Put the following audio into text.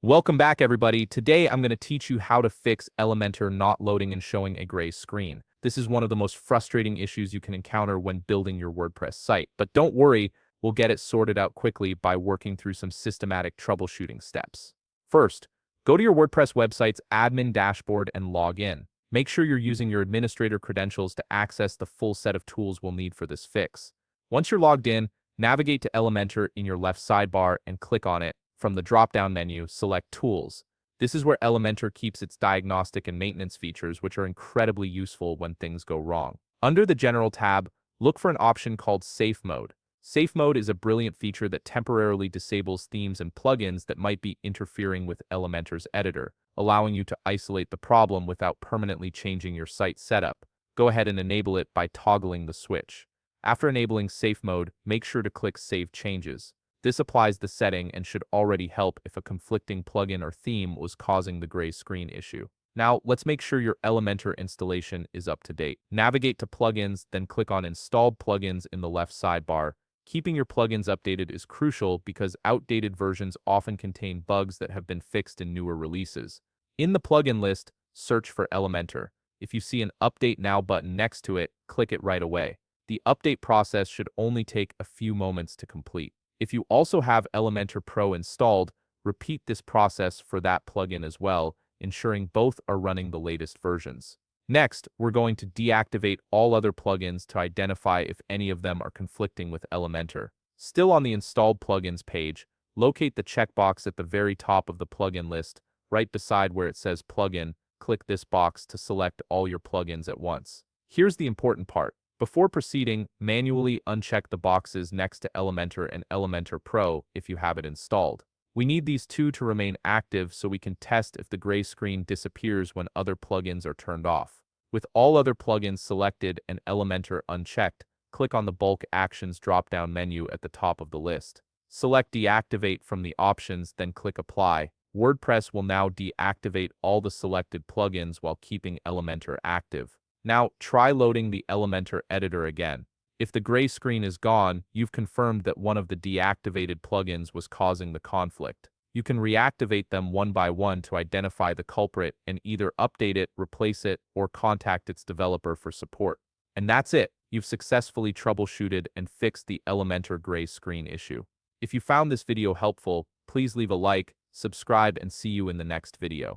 Welcome back, everybody. Today, I'm going to teach you how to fix Elementor not loading and showing a gray screen. This is one of the most frustrating issues you can encounter when building your WordPress site. But don't worry, we'll get it sorted out quickly by working through some systematic troubleshooting steps. First, go to your WordPress website's admin dashboard and log in. Make sure you're using your administrator credentials to access the full set of tools we'll need for this fix. Once you're logged in, navigate to Elementor in your left sidebar and click on it. From the drop-down menu, select Tools. This is where Elementor keeps its diagnostic and maintenance features, which are incredibly useful when things go wrong. Under the General tab, look for an option called Safe Mode. Safe Mode is a brilliant feature that temporarily disables themes and plugins that might be interfering with Elementor's editor, allowing you to isolate the problem without permanently changing your site setup. Go ahead and enable it by toggling the switch. After enabling Safe Mode, make sure to click Save Changes. This applies the setting and should already help if a conflicting plugin or theme was causing the gray screen issue. Now, let's make sure your Elementor installation is up to date. Navigate to Plugins, then click on Installed Plugins in the left sidebar. Keeping your plugins updated is crucial because outdated versions often contain bugs that have been fixed in newer releases. In the plugin list, search for Elementor. If you see an Update Now button next to it, click it right away. The update process should only take a few moments to complete. If you also have Elementor Pro installed, repeat this process for that plugin as well, ensuring both are running the latest versions. Next, we're going to deactivate all other plugins to identify if any of them are conflicting with Elementor. Still on the Installed Plugins page, locate the checkbox at the very top of the plugin list, right beside where it says Plugin. Click this box to select all your plugins at once. Here's the important part. Before proceeding, manually uncheck the boxes next to Elementor and Elementor Pro if you have it installed. We need these two to remain active so we can test if the gray screen disappears when other plugins are turned off. With all other plugins selected and Elementor unchecked, click on the Bulk Actions drop-down menu at the top of the list. Select Deactivate from the options, then click Apply. WordPress will now deactivate all the selected plugins while keeping Elementor active. Now, try loading the Elementor editor again. If the gray screen is gone, you've confirmed that one of the deactivated plugins was causing the conflict. You can reactivate them one by one to identify the culprit and either update it, replace it, or contact its developer for support. And that's it. You've successfully troubleshooted and fixed the Elementor gray screen issue. If you found this video helpful, please leave a like, subscribe, and see you in the next video.